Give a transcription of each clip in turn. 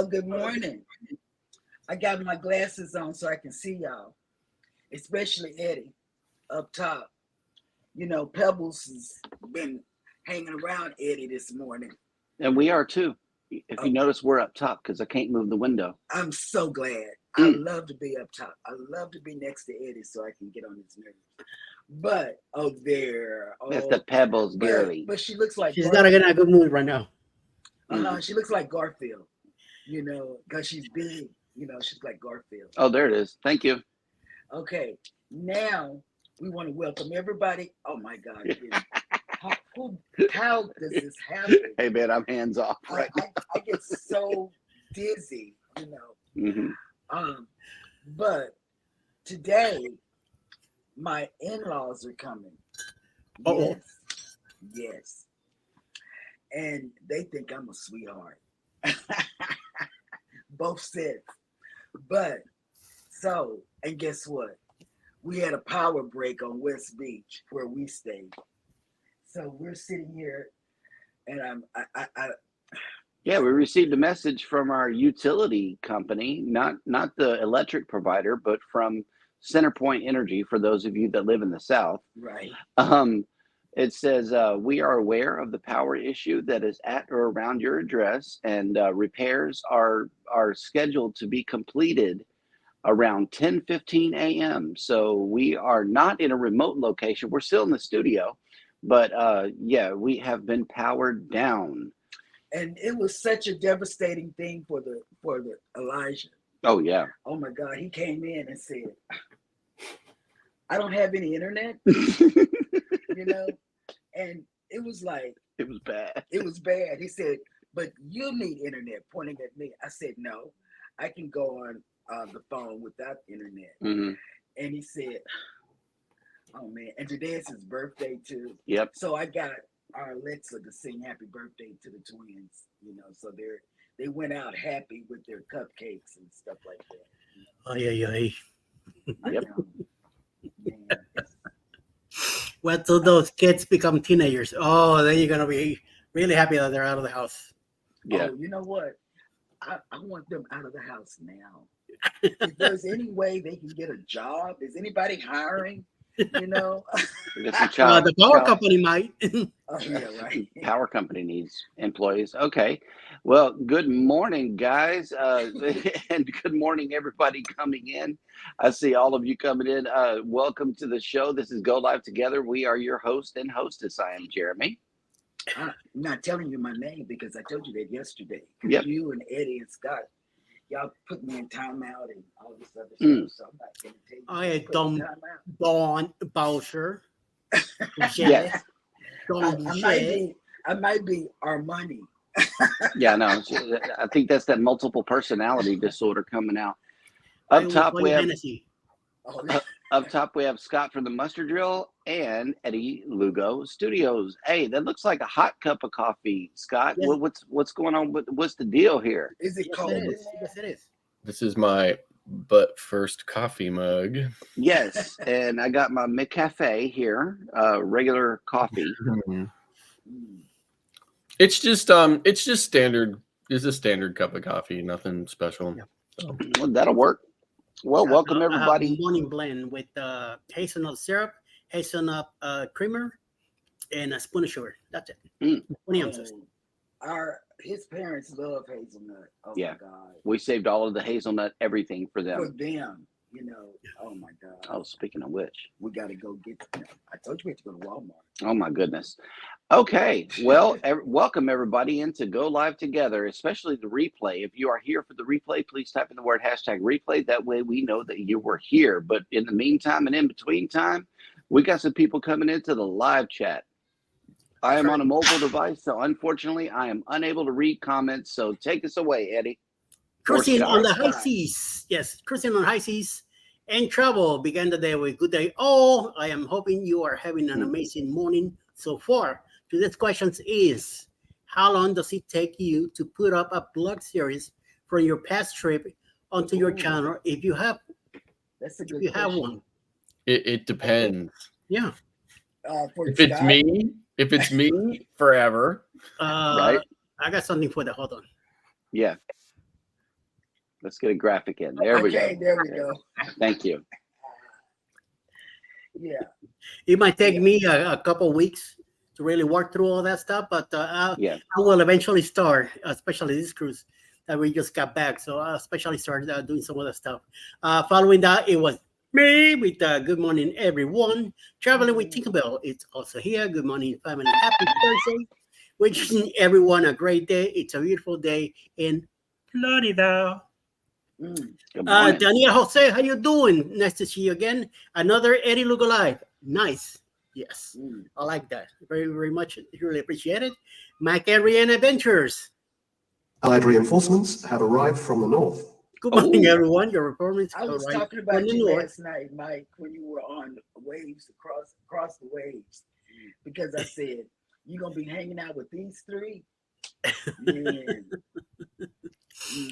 Well, good morning. I got my glasses on so I can see y'all, especially Eddie up top. You know, Pebbles has been hanging around Eddie this morning. And we are too. If you Oh, notice, we're up top because I can't move the window. I'm so glad. I love to be up top. I love to be next to Eddie so I can get on his nerves. But That's the Pebbles, girly. but she looks like She's not in a good mood right now. She looks like Garfield, because she's big. She's like Garfield. Oh, there it is. Thank you. Okay, now we want to welcome everybody. Oh my God, how does this happen? Hey man, I'm hands off right now. I get so dizzy, But today, my in-laws are coming. Uh-oh. Yes. And they think I'm a sweetheart. Both sets. And guess what? We had a power break on West Beach where we stayed. So we're sitting here and Yeah, we received a message from our utility company, not the electric provider, but from CenterPoint Energy, for those of you that live in the South. Right. It says, we are aware of the power issue that is at or around your address, and repairs are scheduled to be completed around 10:15 a.m. So we are not in a remote location. We're still in the studio, but yeah, we have been powered down. And it was such a devastating thing for the Elijah. Oh yeah. Oh my God, he came in and said, "I don't have any internet," and it was like it was bad. It was bad. He said, "But you need internet," pointing at me. I said, "No, I can go on the phone without internet." Mm-hmm. And he said, "Oh man!" And today is his birthday too. Yep. So I got our Alexa to sing happy birthday to the twins. So they went out happy with their cupcakes and stuff like that. Yep. Man, Well, till those kids become teenagers, then you're gonna be really happy that they're out of the house. Yeah. Oh, you know what? I want them out of the house now. If there's any way they can get a job, is anybody hiring? The power company might. Oh, yeah, right. Power company needs employees. Okay. Well, good morning, guys. And good morning, everybody coming in. I see all of you coming in. Welcome to the show. This is Go Live Together. We are your host and hostess. I am Jeremy. I'm not telling you my name because I told you that yesterday. Yep. You and Eddie and Scott, y'all put me in timeout and all this other stuff, so I'm not going to tell you. I Don Bowser. Yes. I might be Armani. Yeah, no, I think that's that multiple personality disorder coming out. Up top we have Scott from the Mustard Drill and Eddie Lugo Studios. Hey, that looks like a hot cup of coffee, Scott. Yes. What's going on? What's the deal here? Is it cold? Yes, it is. This is my first coffee mug. Yes, and I got my McCafe here, regular coffee. It's just standard. It's a standard cup of coffee, nothing special. Yeah. So. Well, that'll work. Well, welcome everybody. I have a morning blend with hazelnut syrup, hazelnut creamer, and a spoon of sugar. That's it. 20 ounces. His parents love hazelnut. Oh Yeah. my God. We saved all of the hazelnut everything for them. For them, Oh my God. Oh, speaking of which, we got to go get them. I told you we had to go to Walmart. Oh my goodness. Okay. Well, welcome everybody into Go Live Together, especially the replay. If you are here for the replay, please type in the word #replay. That way we know that you were here. But in the meantime and in between time, we got some people coming into the live chat. I am on a mobile device, so unfortunately I am unable to read comments. So take us away, Eddie. Cruising on the high seas. Yes, cruising on high seas and travel began the day with good day. Oh, I am hoping you are having an amazing morning so far. Today's question is, how long does it take you to put up a blog series from your past trip onto your channel if you have That's a good if you have question. one? It depends. Yeah. If it's me, forever. Right. I got something for that. Hold on. Yeah. Let's get a graphic in. There we go. Okay, there we go. Thank you. Yeah. It might take me a couple weeks to really work through all that stuff, but I will eventually start, especially this cruise that we just got back. So I'll especially start doing some of that stuff. Following that, it was me with good morning, everyone. Traveling with Tinkerbell. It's also here. Good morning, family. Happy Thursday. Wishing everyone a great day. It's a beautiful day in Florida. Daniel Jose, how you doing? Nice to see you again. Another Eddie Lugo Live. Nice. Yes, I like that. Very, very much. Really appreciate it. Mike and J&S Adventures. Allied reinforcements have arrived from the north. Good morning, everyone. Your performance. I was talking about you last night, Mike, when you were on waves across the waves, because I said you're gonna be hanging out with these three.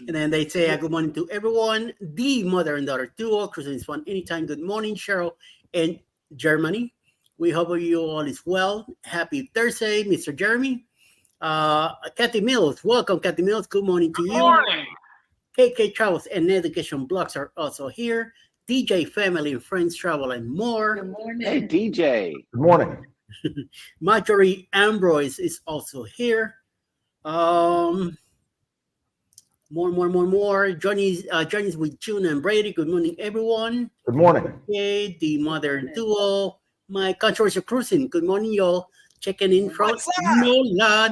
And then they say good morning to everyone. The mother and daughter duo, cruising is fun anytime. Good morning, Cheryl and Germany. We hope you all is well. Happy Thursday, Mr. Jeremy. Kathy Mills, welcome, Kathy Mills. Good morning to you. Good morning. KK Travels and Education Blogs are also here. DJ Family and Friends Travel and more. Good morning. Hey, DJ. Good morning. Marjorie Ambroise is also here. More. Johnny's with June and Brady. Good morning, everyone. Good morning. Okay, the mother duo. My controversial cruising. Good morning, y'all. Checking in from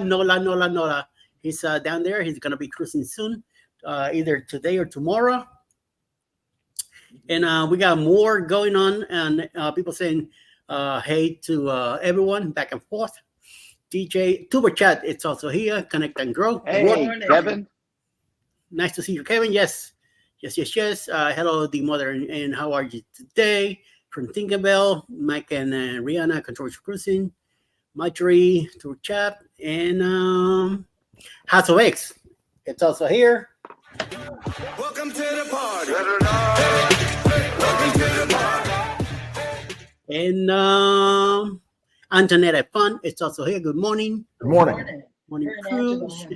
Nola. He's down there. He's gonna be cruising soon, either today or tomorrow. And we got more going on, and people saying hey to everyone back and forth. DJ Tuber Chat, it's also here. Connect and grow. Hey, Kevin. Nice to see you, Kevin. Yes. Hello, the mother, and how are you today? From Tinkerbell, Mike and Rihanna, Controversial Cruising, Marjorie, Tour Chat, and House of X. It's also here. Welcome to the party. Welcome to the party. And Antoinette Fun, it's also here. Good morning. Good morning. Morning, cruise.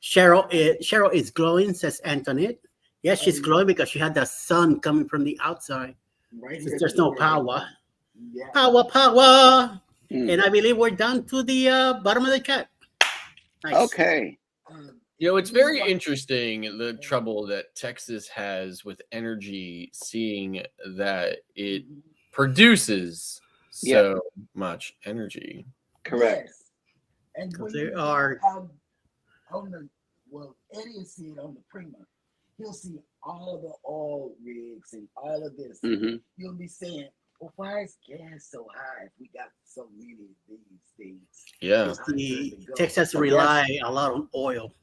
Cheryl is glowing, says Antoinette. Yes, she's glowing because she had the sun coming from the outside. Right. Since there's no power. Yeah. Power. And I believe we're down to the bottom of the chat. Nice. Okay. You know, it's very interesting the trouble that Texas has with energy, seeing that it produces so much energy. Correct. Yes. And when There you are on the Eddie will see it on the Prima. He'll see all the oil rigs and all of this. You'll be saying, well, why is gas so high if we got so many of these things? Yeah. Texas rely a lot on oil.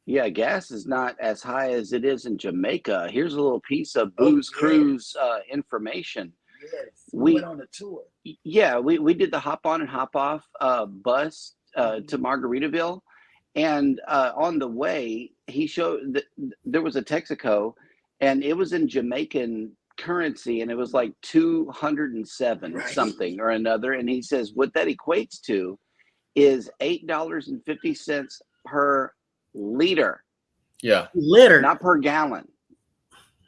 Yeah, gas is not as high as it is in Jamaica. Here's a little piece of Booze Cruise information. Yes, we went on a tour. Yeah, we did the hop on and hop off bus to Margaritaville. And on the way, he showed that there was a Texaco, and it was in Jamaican currency, and it was like 207 something or another. And he says what that equates to is $8.50 per liter. Yeah. Liter. Not per gallon.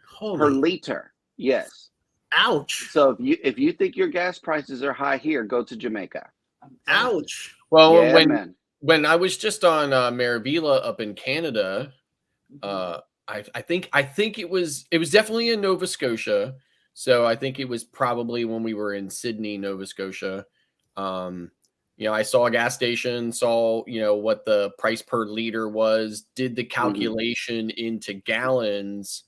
Holy. Per liter. Yes. Ouch. So if you think your gas prices are high here, go to Jamaica. Ouch. Well, Yeah, when I was just on Maravilla up in Canada, I think it was definitely in Nova Scotia. So I think it was probably when we were in Sydney, Nova Scotia. I saw a gas station, saw, what the price per liter was, did the calculation into gallons,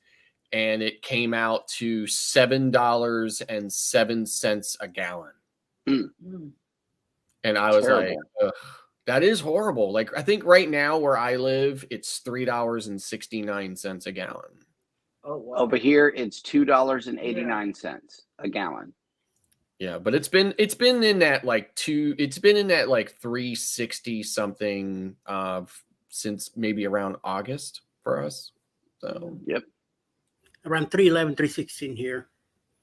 and it came out to $7.07 a gallon. And I was like, ugh, that is horrible. Like, I think right now where I live, it's $3.69 a gallon. Oh, wow. Over here, it's $2.89 a gallon. Yeah, but it's been in that like 360 something since maybe around August for us. So yep, around 311, 316 here.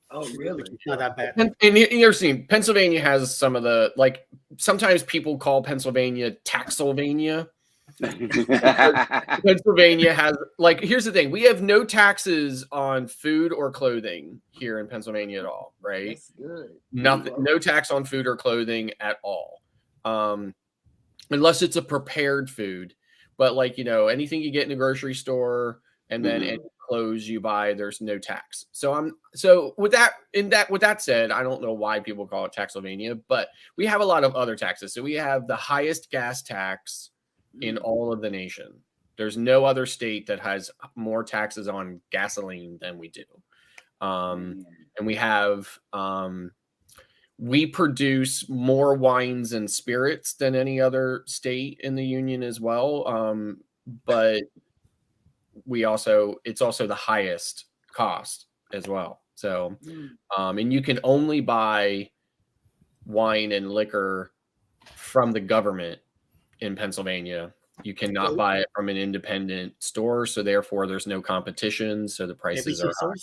Oh, really? It's not that bad. And you're seeing Pennsylvania has some of the, like, sometimes people call Pennsylvania Taxylvania Pennsylvania has, like, here's the thing. We have no taxes on food or clothing here in Pennsylvania at all, right? That's good. Nothing, no tax on food or clothing at all. Unless it's a prepared food. But like, anything you get in a grocery store and then any clothes you buy, there's no tax. So with that said, I don't know why people call it Taxylvania, but we have a lot of other taxes. So we have the highest gas tax in all of the nation. There's no other state that has more taxes on gasoline than we do. And we have we produce more wines and spirits than any other state in the union as well. But it's also the highest cost as well. So, and you can only buy wine and liquor from the government in Pennsylvania. You cannot buy it from an independent store. So therefore there's no competition. So the prices are high.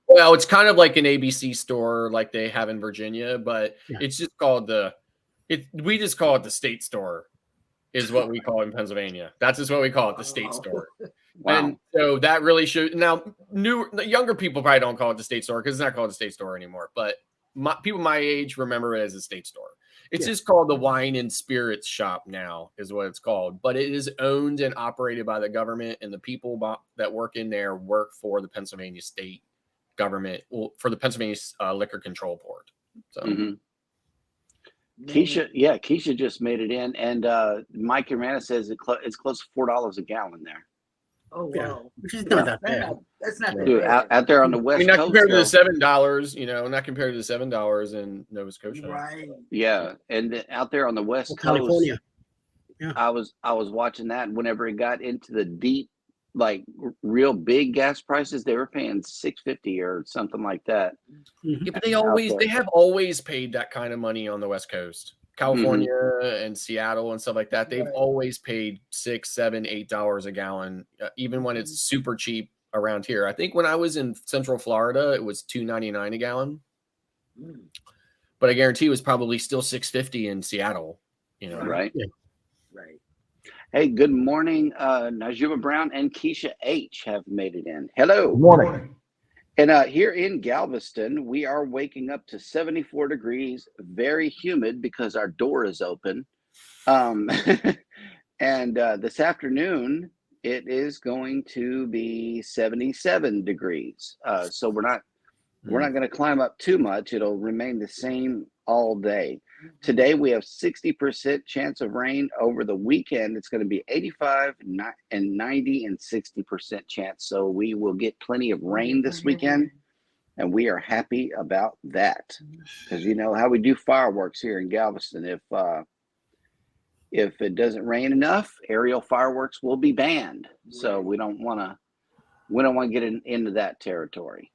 Well, it's kind of like an ABC store like they have in Virginia, but it's just called we just call it the state store is what we call it in Pennsylvania. That's just what we call it, the state store. Wow. And so that really should, now younger people probably don't call it the state store because it's not called the state store anymore, but people my age remember it as a state store. It's just called the wine and spirits shop now is what it's called, but it is owned and operated by the government, and the people that work in there work for the Pennsylvania state government, for the Pennsylvania Liquor Control Board. So Keisha just made it in, and Mike Urana says it's close to $4 a gallon there. Oh wow, which is not that bad. That's not Dude, out there on the West not Coast, compared to the $7, not compared to the $7 in Nova Scotia. Right. Yeah, and out there on the West Coast, California. Yeah, I was watching that. Whenever it got into the deep, like real big gas prices, they were paying $6.50 or something like that. Yeah, but they have always paid that kind of money on the West Coast. California and Seattle and stuff like that, they've always paid $6, $7, $8 a gallon, even when it's super cheap around here. I think when I was in Central Florida, it was $2.99 a gallon, but I guarantee it was probably still $6.50 in Seattle. Right? Yeah. Right. Hey, good morning. Najuma Brown and Keisha H have made it in. Hello. Good morning. And here in Galveston, we are waking up to 74 degrees, very humid because our door is open. And this afternoon, it is going to be 77 degrees. So we're not going to climb up too much. It'll remain the same all day. Today, we have 60% chance of rain. Over the weekend, it's going to be 85 and 90 and 60% chance. So we will get plenty of rain this weekend, and we are happy about that because you know how we do fireworks here in Galveston. If it doesn't rain enough, aerial fireworks will be banned. So we don't want to get into that territory.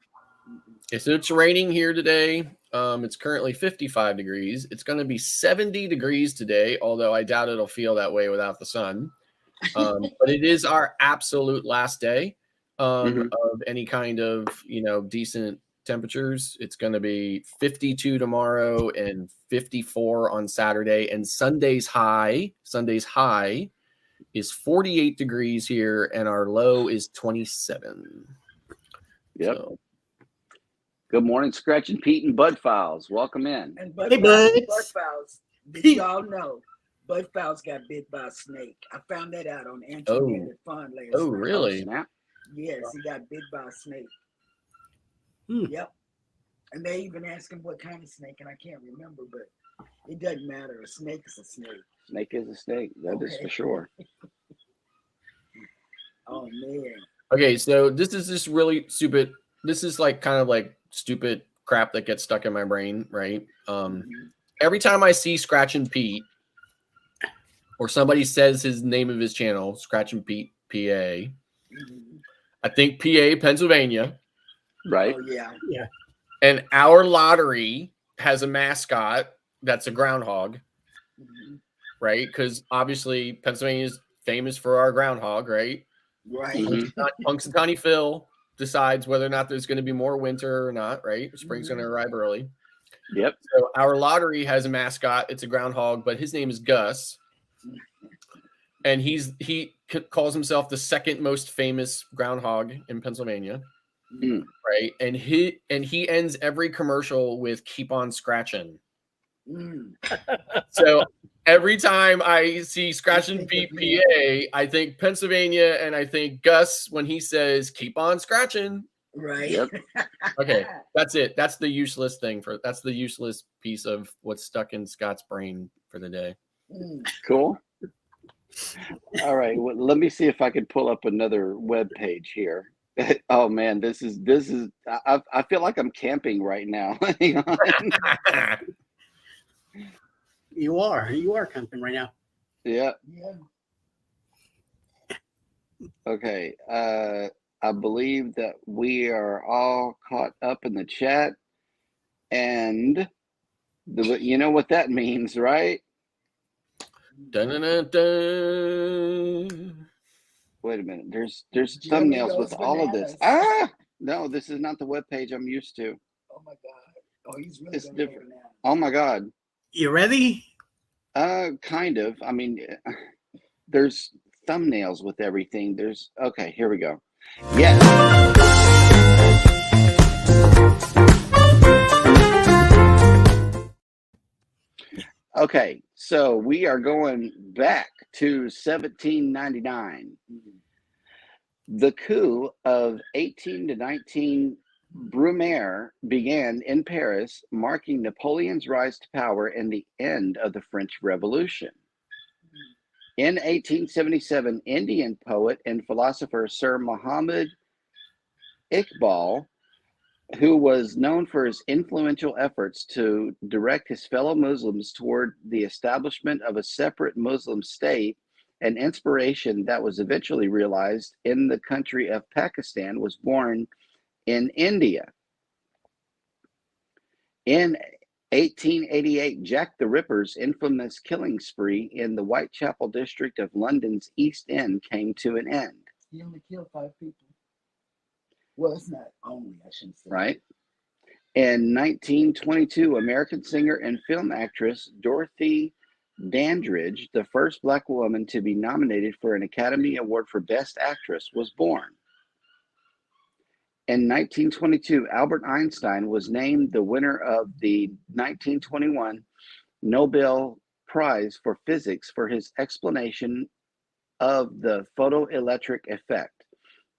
Okay, so it's raining here today. It's currently 55 degrees. It's going to be 70 degrees today, although I doubt it'll feel that way without the sun. But it is our absolute last day of any kind of, decent temperatures. It's going to be 52 tomorrow and 54 on Saturday, and Sunday's high is 48 degrees here, and our low is 27. Yep. So, good morning, Scratch and Pete and Bud Files. Welcome in. And Hey, Buds. Bud Files. Did y'all know Bud Files got bit by a snake? I found that out on Antoinette Fun last night. really? Snap. Yes, he got bit by a snake. Yep. And they even asked him what kind of snake, and I can't remember, but it doesn't matter. A snake is a snake. Snake is a snake. That is for sure. Oh man. Okay, so this is just really stupid. This is kind of like stupid crap that gets stuck in my brain, right? Every time I see Scratch and Pete, or somebody says his name of his channel, Scratch and Pete PA, I think PA, Pennsylvania. Right. Oh yeah. Yeah. And our lottery has a mascot that's a groundhog, right? Because obviously Pennsylvania is famous for our groundhog, right? Right. Punxsutawney Phil decides whether or not there's going to be more winter or not, right? Spring's going to arrive early. Yep. So our lottery has a mascot. It's a groundhog, but his name is Gus. and calls himself the second most famous groundhog in Pennsylvania, right? And he ends every commercial with "keep on scratching." So every time I see Scratch and Beat PA, I think Pennsylvania, and I think Gus when he says "keep on scratching." Right. Yep. Okay, that's it. That's the useless piece of what's stuck in Scott's brain for the day. Cool. All right. Well, let me see if I can pull up another web page here. Oh man, this is. I feel like I'm camping right now. Hang on. You are camping right now. Yeah. Yeah. Okay. I believe that we are all caught up in the chat, and you know what that means, right? Dun, dun, dun, dun. Wait a minute. There's Jeremy thumbnails with goes all of this. bananas. No, this is not the web page I'm used to. Oh my God. Oh, he's really It's gonna go different. bananas. Oh my God. You ready? Kind of. I mean, there's thumbnails with everything. Okay, here we go. Yes. Okay, so we are going back to 1799. The coup of 18 to 19 Brumaire began in Paris, marking Napoleon's rise to power and the end of the French Revolution. In 1877, Indian poet and philosopher Sir Muhammad Iqbal, who was known for his influential efforts to direct his fellow Muslims toward the establishment of a separate Muslim state, an inspiration that was eventually realized in the country of Pakistan, was born in India. In 1888, Jack the Ripper's infamous killing spree in the Whitechapel district of London's East End came to an end. He only killed 5 people. Well, it's not only, I shouldn't say. Right? In 1922, American singer and film actress Dorothy Dandridge, the first Black woman to be nominated for an Academy Award for Best Actress, was born. In 1922, Albert Einstein was named the winner of the 1921 Nobel Prize for Physics for his explanation of the photoelectric effect.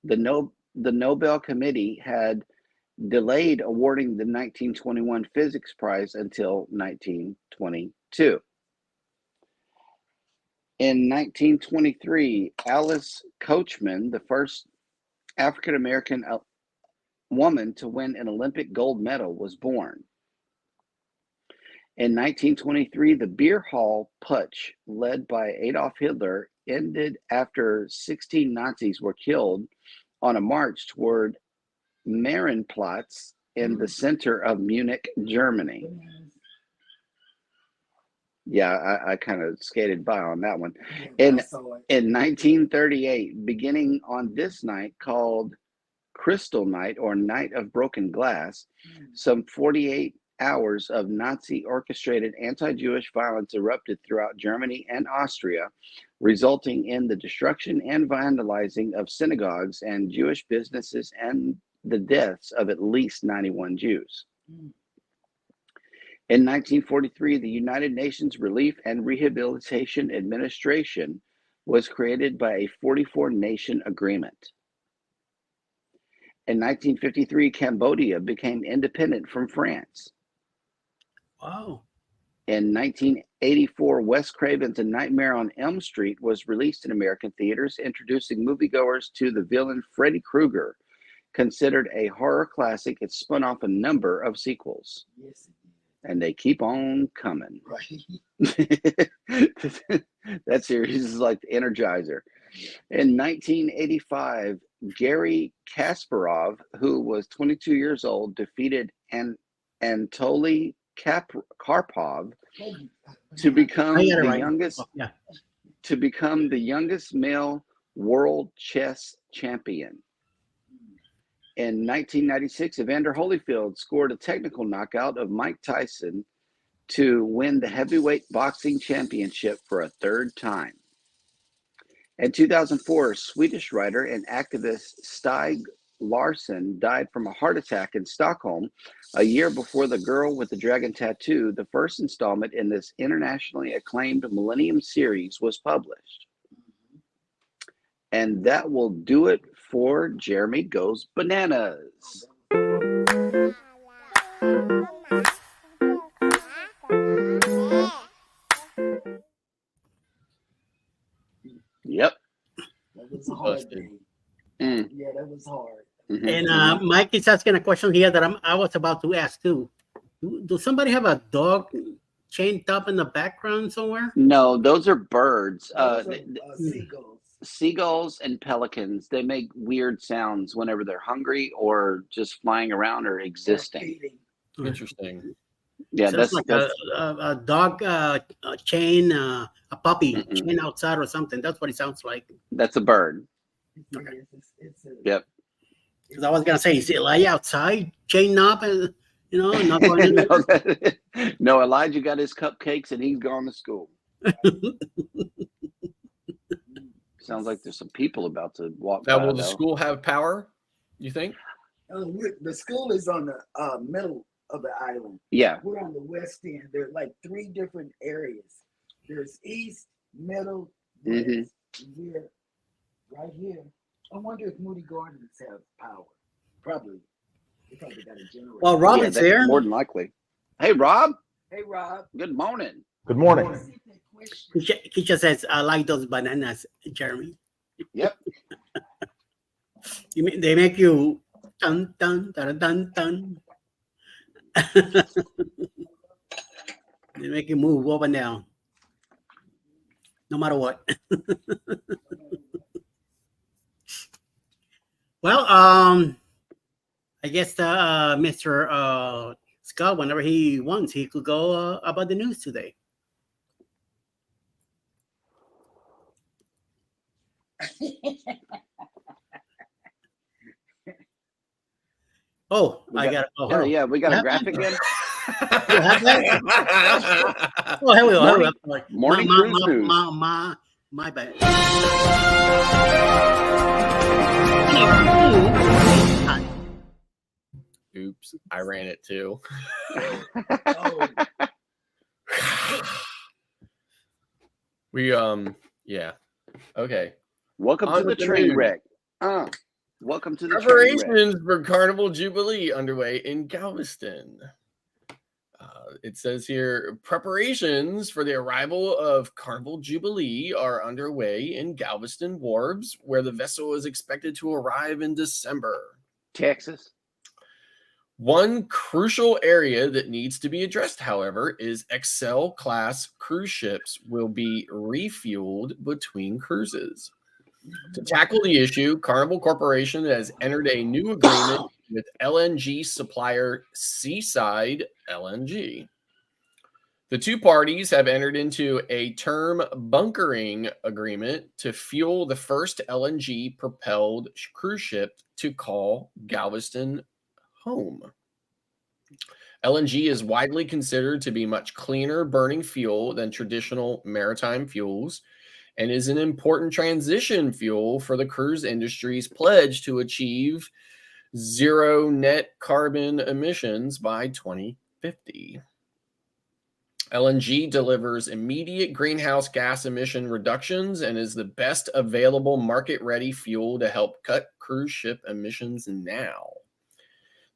The Nobel Committee had delayed awarding the 1921 Physics Prize until 1922. In 1923, Alice Coachman, the first African American woman to win an Olympic gold medal, was born. In 1923, the beer hall putsch led by Adolf Hitler ended after 16 Nazis were killed on a march toward Marienplatz in the center of Munich, Germany. Yeah, I kind of skated by on that one. In 1938, beginning on this night called Crystal Night or Night of Broken Glass, some 48 hours of Nazi orchestrated anti-Jewish violence erupted throughout Germany and Austria, resulting in the destruction and vandalizing of synagogues and Jewish businesses and the deaths of at least 91 Jews. In 1943, the United Nations Relief and Rehabilitation Administration was created by a 44-nation agreement. In 1953, Cambodia became independent from France. Wow. In 1984, Wes Craven's A Nightmare on Elm Street was released in American theaters, introducing moviegoers to the villain Freddy Krueger. Considered a horror classic, it spun off a number of sequels. Yes, and they keep on coming. right. That series is like the Energizer. In 1985, Gary Kasparov, who was 22 years old, defeated Anatoly Karpov to become the youngest male world chess champion. In 1996, Evander Holyfield scored a technical knockout of Mike Tyson to win the heavyweight boxing championship for a third time. In 2004, Swedish writer and activist Stig Larsson died from a heart attack in Stockholm a year before The Girl with the Dragon Tattoo, the first installment in this internationally acclaimed Millennium series, was published. And that will do it for Jeremy Goes Bananas. Yep. That was a hard Busted. day. Yeah, that was hard. Mhm. And Mike is asking a question here that I was about to ask too. Do somebody have a dog chained up in the background somewhere? No, those are birds. Those are, seagulls. Seagulls and pelicans, they make weird sounds whenever they're hungry or just flying around or existing. Feeding. Interesting. Yeah, So that's it's like a dog chain, a puppy chain outside or something. That's what it sounds like. that's a bird. Okay. It's Yep. Because I was gonna say, is it lie outside, chain up, and not going in? No, Elijah got his cupcakes and he's gone to school. Sounds like there's some people about to walk Now, by, will the though. school have power, you think? The school is on the middle of the island. Yeah. We're on the west end. There are like 3 different areas. There's east, middle, west. Mhm. We're right here. I wonder if Moody Gardens have power. Probably. They probably got a generator. Well, Rob Yeah, is there. more than likely. Hey, Rob. Hey, Rob. Good morning. Good morning. Let's see if that question- He just says, "I like those bananas, Jeremy." Yep. They make you dun dun dun dun dun. They make you move up and down, no matter what. Well, I guess Mr. Scott, whenever he wants, he could go about the news today. Oh, I got it. Oh, hold on. Yeah, we got a Have graphic in. You have that? Oh, here we go. Here we go. Morning cruise news. My bad. Oops, I ran it too. Oh, We yeah. Okay. Welcome On to the with the train news. wreck. Welcome to the train wreck. Preparations for Carnival Jubilee underway in Galveston. It says here, preparations for the arrival of Carnival Jubilee are underway in Galveston Wharves, where the vessel is expected to arrive in December. Texas. One crucial area that needs to be addressed, however, is Excel class cruise ships will be refueled between cruises. To tackle the issue, Carnival Corporation has entered a new agreement with LNG supplier Seaside LNG. The two parties have entered into a term bunkering agreement to fuel the first LNG propelled cruise ship to call Galveston home. LNG is widely considered to be much cleaner burning fuel than traditional maritime fuels and is an important transition fuel for the cruise industry's pledge to achieve zero net carbon emissions by 2050. LNG delivers immediate greenhouse gas emission reductions and is the best available market-ready fuel to help cut cruise ship emissions now.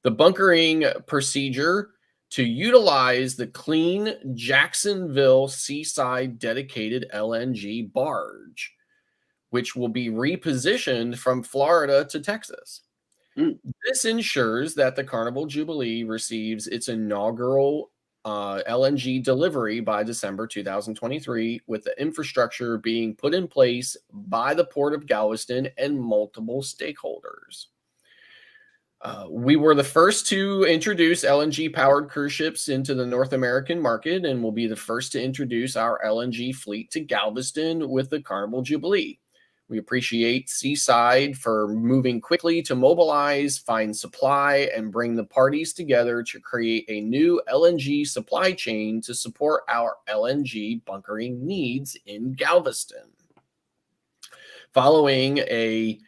The bunkering procedure to utilize the clean Jacksonville Seaside dedicated LNG barge, which will be repositioned from Florida to Texas. This ensures that the Carnival Jubilee receives its inaugural LNG delivery by December 2023, with the infrastructure being put in place by the Port of Galveston and multiple stakeholders. We were the first to introduce LNG-powered cruise ships into the North American market and will be the first to introduce our LNG fleet to Galveston with the Carnival Jubilee. We appreciate Seaside for moving quickly to mobilize, find supply, and bring the parties together to create a new LNG supply chain to support our LNG bunkering needs in Galveston. Following a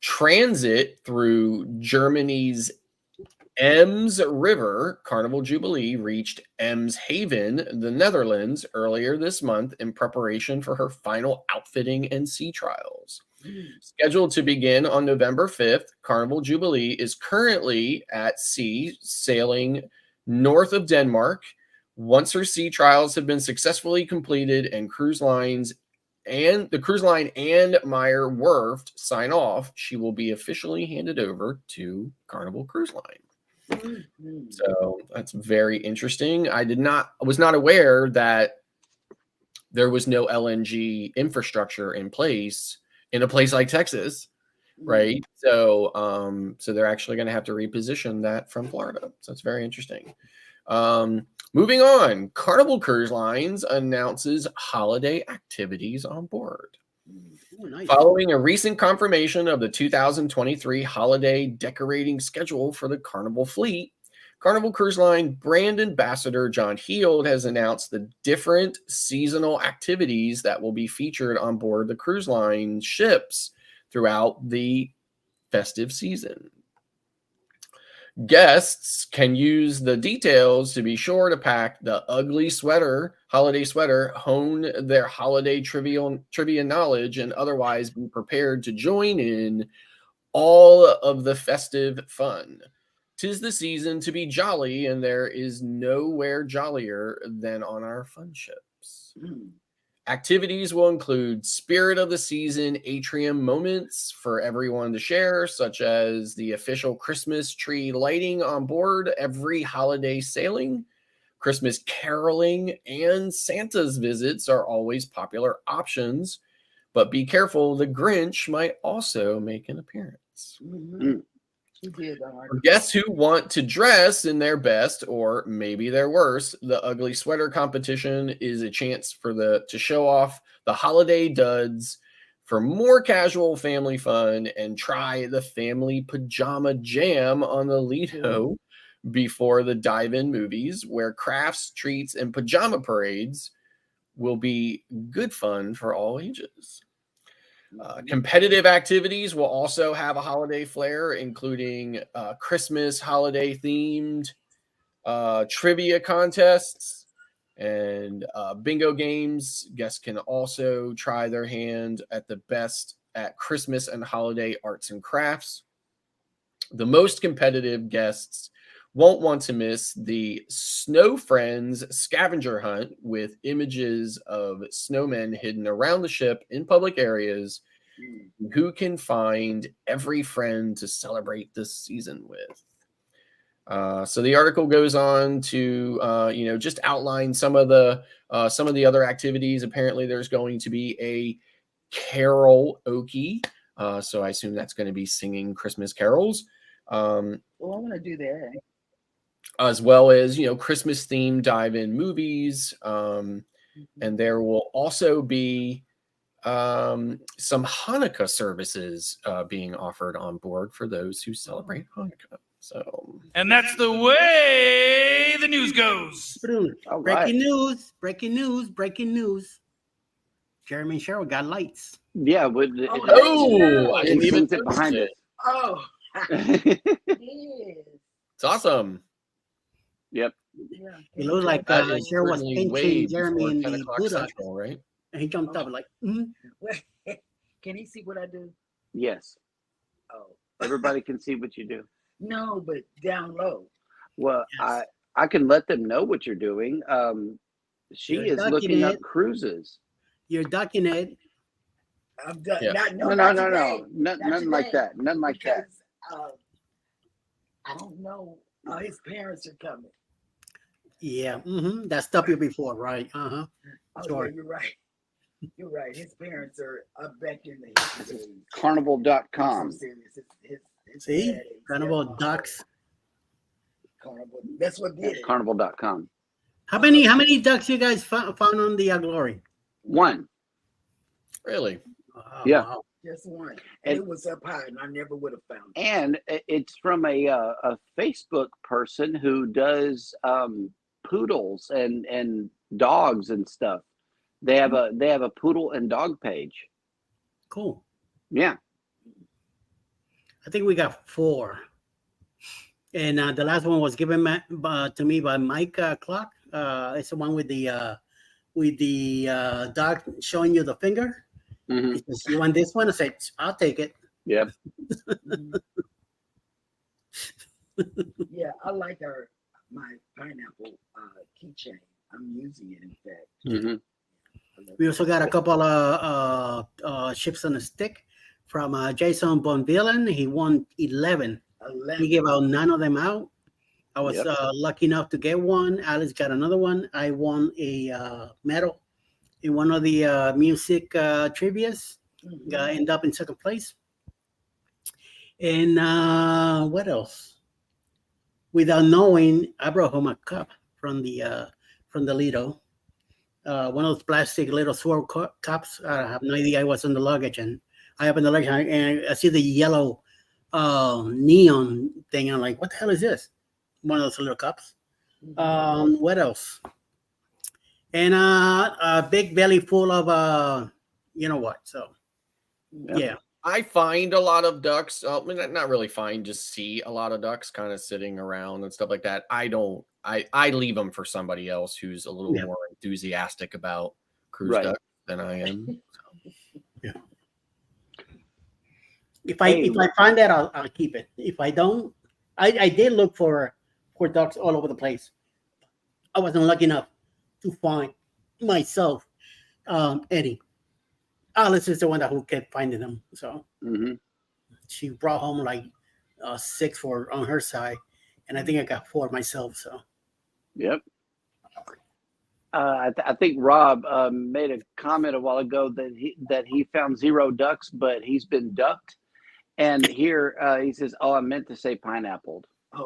transit through Germany's Ems River, Carnival Jubilee reached Eemshaven, the Netherlands, earlier this month in preparation for her final outfitting and sea trials. Scheduled to begin on November 5th, Carnival Jubilee is currently at sea sailing north of Denmark. Once her sea trials have been successfully completed and the cruise line and Meyer Werft sign off, she will be officially handed over to Carnival Cruise Line. So that's very interesting. I was not aware that there was no LNG infrastructure in place in a place like Texas, right? So they're actually going to have to reposition that from Florida. So it's very interesting. Moving on, Carnival Cruise Lines announces holiday activities on board. Oh, nice. Following a recent confirmation of the 2023 holiday decorating schedule for the Carnival fleet, Carnival Cruise Line brand ambassador John Heald has announced the different seasonal activities that will be featured on board the cruise line ships throughout the festive season. Guests can use the details to be sure to pack the ugly holiday sweater, hone their holiday trivia knowledge, and otherwise be prepared to join in all of the festive fun. 'Tis the season to be jolly, and there is nowhere jollier than on our fun ships. Activities will include spirit of the season atrium moments for everyone to share, such as the official Christmas tree lighting on board every holiday sailing. Christmas caroling and Santa's visits are always popular options, but be careful, the Grinch might also make an appearance. For guests who want to dress in their best or maybe their worst, the ugly sweater competition is a chance to show off the holiday duds. For more casual family fun, and try the family pajama jam on the Lido before the dive-in movies, where crafts, treats, and pajama parades will be good fun for all ages. Competitive activities will also have a holiday flair, including Christmas holiday themed trivia contests and bingo games. Guests can also try their hand at the best at Christmas and holiday arts and crafts. The most competitive guests won't want to miss the Snow Friends scavenger hunt with images of snowmen hidden around the ship in public areas who can find every friend to celebrate this season with. So the article goes on to just outline some of the other activities. Apparently there's going to be a karaoke. So I assume that's going to be singing Christmas carols. Well, I want to do that. As well as, Christmas themed dive-in movies. And there will also be some Hanukkah services being offered on board for those who celebrate Hanukkah. So, and that's the way the news goes. Breaking news. Jeremy and Cheryl got lights. Yeah, I didn't even sit behind it. Oh, it's awesome. Yep. yeah. It looked like Cheryl was pinching Jeremy in the Buddha, Central, right? and he jumped up like, Can he see what I do? Yes. Oh, Everybody can see what you do. no, but down low. Well, Yes. I can let them know what you're doing. She You're is ducking looking up it. cruises. You're ducking it. I'm done. Yeah. Not No. today. Nothing like today, that. Nothing like that. because, I don't know. His parents are coming. Yeah, that's W before, right? Oh, Sure. yeah, you're right. You're right. His parents are back in the history. Carnival.com. I'm so serious. His See, dad is Carnival definitely- ducks. Carnival. That's what did it. Carnival.com. How many ducks you guys found on the Glory? One. Really? Oh, Yeah. wow. Just one. And- And it was up high, and I never would have found it. And it's from a Facebook person who does poodles and dogs and stuff. They have a poodle and dog page. Cool. Yeah. I think we got 4. And the last one was given to me by Mike Clark. It's the one with the dog showing you the finger. Hmm. He says, "You want this one?" I said, "I'll take it." Yep. Yeah, I like my pineapple keychain. I'm using it, in fact. Hmm. We also got a couple of chips on a stick from Jason Bonvillain. He won 11. He 11. gave out 9 of them out. I was Yep. lucky enough to get one. Alice got another one. I won a medal in one of the music trivias. Mhm. End up in second place. And what else? Without knowing, I brought home a cup from the Lido. One of those plastic little swirl cups. I have no idea what's in the luggage, and I open the luggage and I see the yellow neon thing. I'm like, what the hell is this? One of those little cups. What else? And a big belly full of you know what? So Yep. yeah. I find a lot of ducks. I mean, not really find, just see a lot of ducks kind of sitting around and stuff like that. I don't. I leave them for somebody else who's a little Yeah. more enthusiastic about cruise Right. ducks than I am. Yeah. If I find that, I'll keep it. If I don't, I did look for ducks all over the place. I wasn't lucky enough to find myself Eddie. Alice is the one who kept finding them. So Hmm. she brought home like 6 for on her side, and I think I got 4 myself. So Yep. I think Rob made a comment a while ago that he found 0 ducks, but he's been ducked. And here he says, "Oh, I meant to say pineappled." Oh,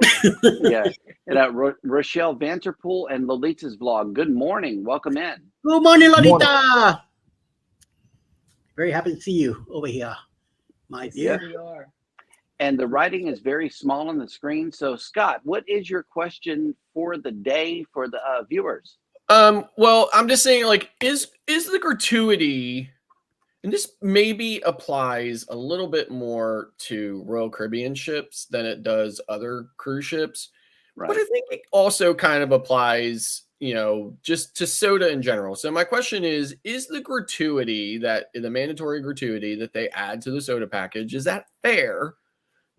Yeah. And Rochelle Vanterpool and Lolita's vlog. Good morning. Welcome in. good morning, Good morning. Lolita. Very happy to see you over here, my yes, dear. we are. And the writing is very small on the screen. So, Scott, what is your question for the day for the viewers? Well, I'm just saying, like, is the gratuity, and this maybe applies a little bit more to Royal Caribbean ships than it does other cruise ships, Right. but I think it also kind of applies, just to soda in general. So my question is the gratuity, that the mandatory gratuity that they add to the soda package, is that fair?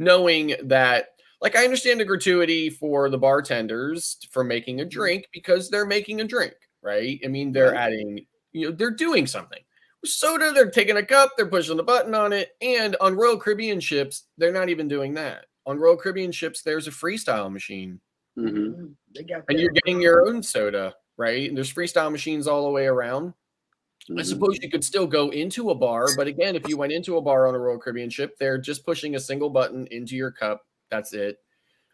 Knowing that, like, I understand the gratuity for the bartenders for making a drink because they're making a drink, right? I mean, they're Right. adding, they're doing something. With soda, they're taking a cup, they're pushing the button on it. And on Royal Caribbean ships, they're not even doing that. On Royal Caribbean ships, there's a freestyle machine. Hmm. Mhm. They got And that you're getting your own soda, right? And there's freestyle machines all the way around. I suppose you could still go into a bar, but again, if you went into a bar on a Royal Caribbean ship, they're just pushing a single button into your cup. That's it.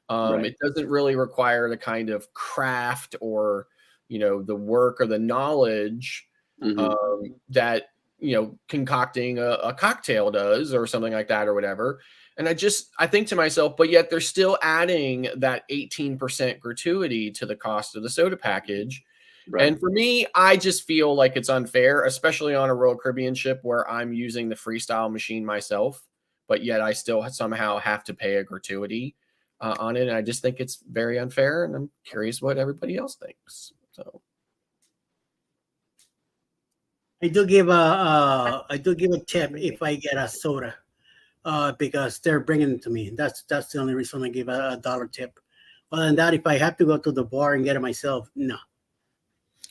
Right. It doesn't really require the kind of craft or, the work or the knowledge that, concocting a cocktail does or something like that or whatever. And I think to myself, but yet they're still adding that 18% gratuity to the cost of the soda package. Right. And for me, I just feel like it's unfair, especially on a Royal Caribbean ship where I'm using the freestyle machine myself, but yet I still somehow have to pay a gratuity on it. And I just think it's very unfair. And I'm curious what everybody else thinks. So I do give a tip if I get a soda, because they're bringing it to me. That's the only reason I give a $1 tip. Other than that, if I have to go to the bar and get it myself, no.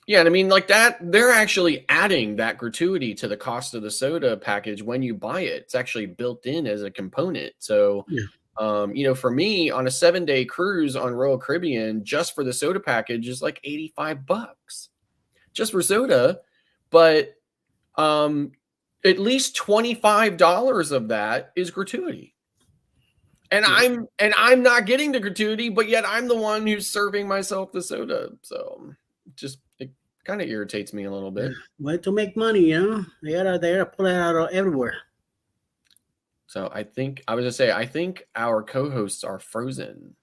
yeah, and I mean, like that, they're actually adding that gratuity to the cost of the soda package when you buy it. It's actually built in as a component. So, Yeah. for me on a 7-day cruise on Royal Caribbean, just for the soda package is like $85 just for soda. But at least $25 of that is gratuity. And I'm not getting the gratuity, but yet I'm the one who's serving myself the soda. So it kind of irritates me a little bit. Way to make money, they gotta pull it out of everywhere. So I think our co-hosts are frozen.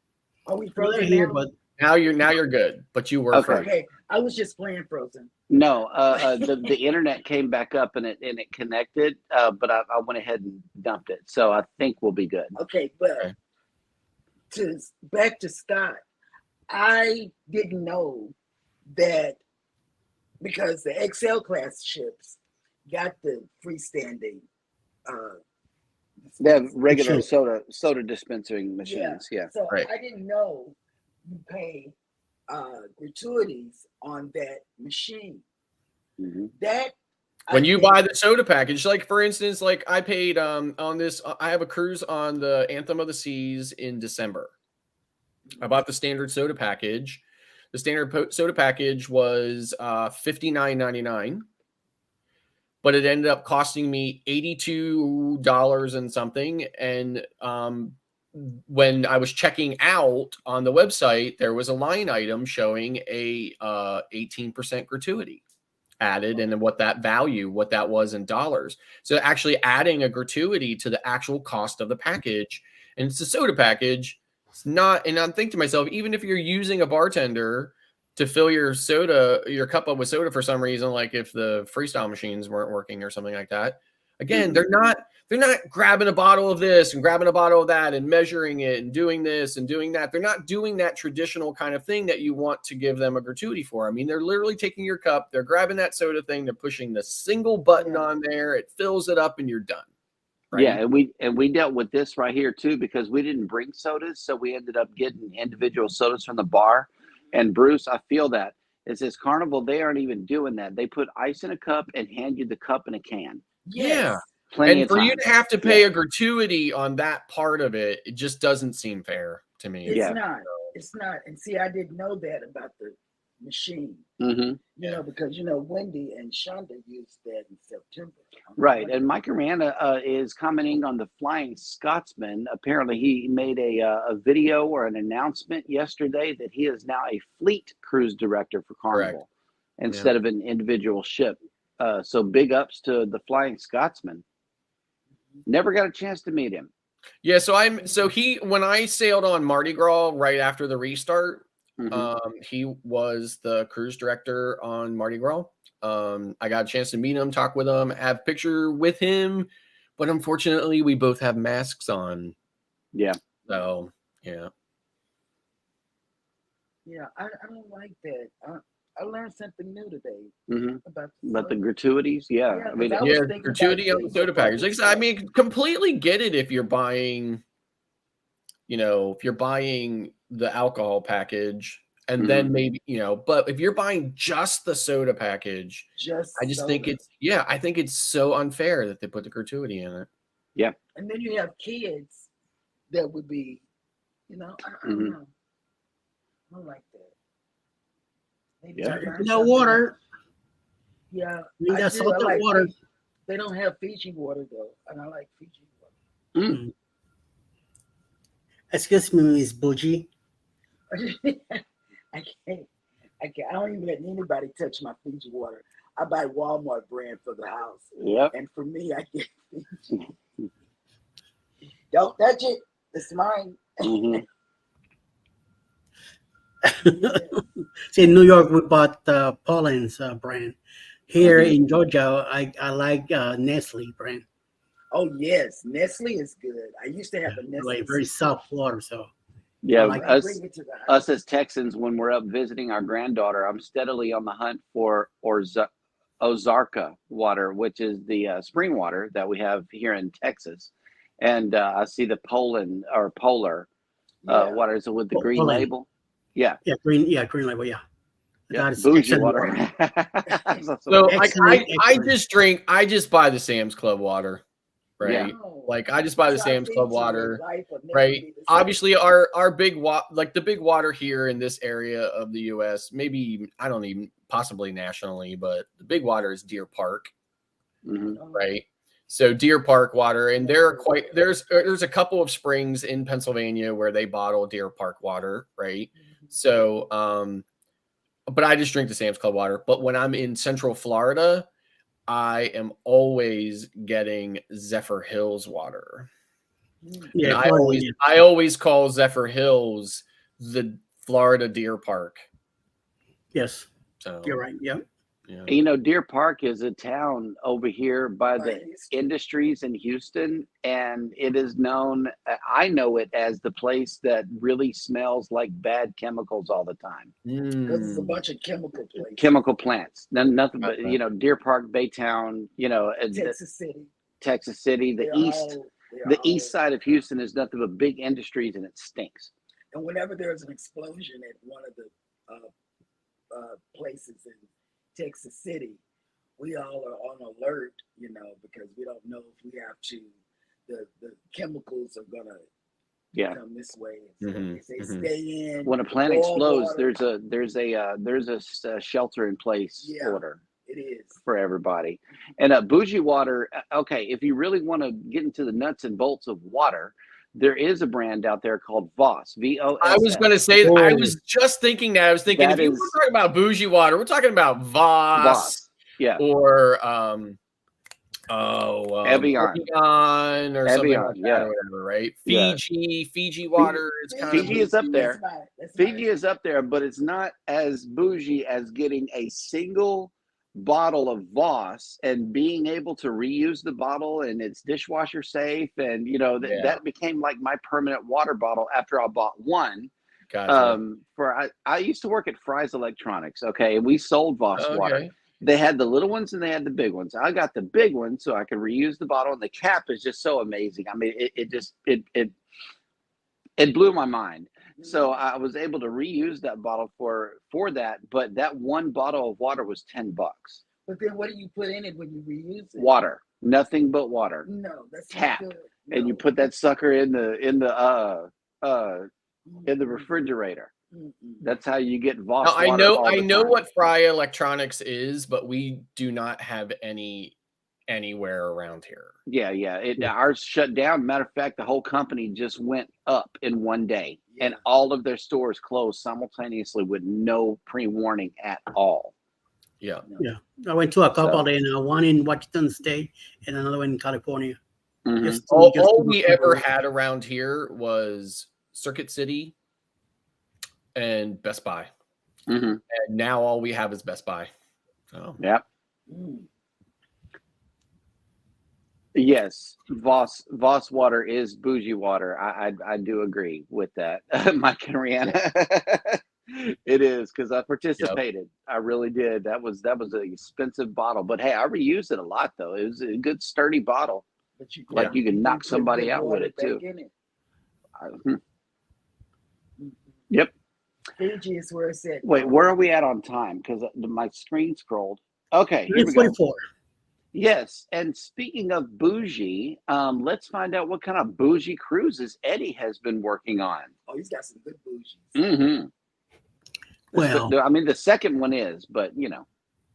Are we Well, they're frozen here, now? but Now you're good, but you were Okay. frozen. Okay, I was just playing Frozen. No, the internet came back up and it connected, but I went ahead and dumped it, so I think we'll be good. Okay, but Okay. back to Scott, I didn't know that because the XL class ships got the freestanding. They have regular Sure. soda dispensing machines. Yeah. So Right. I didn't know you pay gratuities on that machine. hmm That When I you think- buy the soda package, like for instance, like I paid on this, I have a cruise on the Anthem of the Seas in December. I bought the standard soda package. The standard soda package was $59.99, but it ended up costing me $82 and something. And when I was checking out on the website, there was a line item showing a 18% gratuity added, and what that was in dollars. So actually adding a gratuity to the actual cost of the package, and it's a soda package. It's not, and I'm thinking to myself, even if you're using a bartender to fill your cup up with soda for some reason, like if the freestyle machines weren't working or something like that, again, they're not grabbing a bottle of this and grabbing a bottle of that and measuring it and doing this and doing that. They're not doing that traditional kind of thing that you want to give them a gratuity for. I mean, they're literally taking your cup, they're grabbing that soda thing, they're pushing the single button on there, it fills it up, and you're done. Right? Yeah, and we dealt with this right here too because we didn't bring sodas, so we ended up getting individual sodas from the bar. And Bruce, I feel that it says Carnival, they aren't even doing that. They put ice in a cup and hand you the cup in a can. Yeah. Plenty And of for you times. to have to pay a gratuity on that part of it, it just doesn't seem fair to me. It's not. It's not. And see, I didn't know that about the machine. Mm-hmm. You know, because Wendy and Shonda used that in September. Right. And Mike Aranda is commenting on the Flying Scotsman. Apparently, he made a video or an announcement yesterday that he is now a fleet cruise director for Carnival instead of an individual ship. So big ups to the Flying Scotsman. Never got a chance to meet him. Yeah, when I sailed on Mardi Gras right after the restart, he was the cruise director on Mardi Gras. I got a chance to meet him, talk with him, have a picture with him, but unfortunately we both have masks on. Yeah. So, yeah. Yeah, I don't like that. I learned something new today about the gratuities. Yeah, Yeah, I mean, gratuity on the soda package. Like, I mean, completely get it if you're buying, if you're buying the alcohol package and then maybe, but if you're buying just the soda package, I just think I think it's so unfair that they put the gratuity in it. Yeah. And then you have kids that would be, I don't know. I don't like that. Maybe No water. Yeah. That's salted water. They don't have Fiji water though, and I like Fiji water. Excuse me, Miss Bougie. I can't. I don't even let anybody touch my Fiji water. I buy Walmart brand for the house. Yep. And for me, I get Fiji. Don't touch it. It's mine. See, in New York, we bought Pollen's brand. Here in Georgia, I like Nestle brand. Oh yes, Nestle is good. I used to have a Nestle. Like very soft water, so. Yeah, like us as Texans, when we're up visiting our granddaughter, I'm steadily on the hunt for Ozarka water, which is the spring water that we have here in Texas. And I see the Polar water. Is it with the green label? Yeah. Yeah, green label, yeah. Yeah, bougie water. So I just buy the Sam's Club water, right? Yeah. Like I just buy the Sam's Club water, right? Obviously, our big the big water here in this area of the U.S., maybe I don't even possibly nationally, but the big water is Deer Park, right? So Deer Park water, and there's a couple of springs in Pennsylvania where they bottle Deer Park water, right? So, but I just drink the Sam's Club water. But when I'm in Central Florida, I am always getting Zephyr Hills water. Yeah, I always call Zephyr Hills the Florida Deer Park. Yes, So you're right. Yeah. yeah. You know, Deer Park is a town over here by the Houston. industries in Houston, and it is known, I know it as the place that really smells like bad chemicals all the time. Because it's a Mm. bunch of chemical places. Chemical plants, nothing but, Okay. you know, Deer Park, Baytown, you know, Texas City. Texas City, the east side of Houston is nothing but big industries, and it stinks. And whenever there's an explosion at one of the places in Texas City, we all are on alert, you know, because we don't know if we have to. The chemicals are gonna come this way. So if they stay in, When a plant boil explodes, water, there's a shelter in place order. it is. For everybody. And bougie water, okay, if you really want to get into the nuts and bolts of water, there is a brand out there called Voss, VOS. I was going to say, I was just thinking that. I was thinking, if you were talking about bougie water, we're talking about Voss. Yeah. Or Evian. Evian or something Evian, like that, yeah. or whatever, right? Yeah. Fiji water is kind Fiji of is up there. That's Fiji is up there, but it's not as bougie as getting a single bottle of Voss and being able to reuse the bottle, and it's dishwasher safe, and you know that became like my permanent water bottle after I bought one. Gotcha. I used to work at Fry's Electronics, okay, and we sold Voss water. They had the little ones and they had the big ones. I got the big one so I could reuse the bottle, and the cap is just so amazing. I mean, it blew my mind. So I was able to reuse that bottle for that, but that one bottle of water was $10. But then what do you put in it when you reuse it? Water, nothing but water. No, that's tap, not good. and you put that sucker in the refrigerator. That's how you get Voss Now, water. I know what Fry Electronics is, but we do not have any anywhere around here. Yeah. Ours shut down. Matter of fact, the whole company just went up in one day, and all of their stores closed simultaneously with no pre-warning at all. Yeah. I went to a couple, and one in Washington State and another one in California. All we ever had around here was Circuit City and Best Buy, and now all we have is Best Buy. So yep. Yes, Voss water is bougie water. I do agree with that, Mike and Rihanna. It is, because I participated. I really did. That was an expensive bottle, but hey, I reused it a lot though. It was a good sturdy bottle. But you can knock somebody out with it too. Yep. Fiji is where it's at. Wait, where are we at on time? Because my screen scrolled. Okay, here we go. 24. Yes, and speaking of bougie, let's find out what kind of bougie cruises Eddie has been working on. Oh, he's got some good bougies. Mm-hmm. Well, I mean, the second one is, but you know.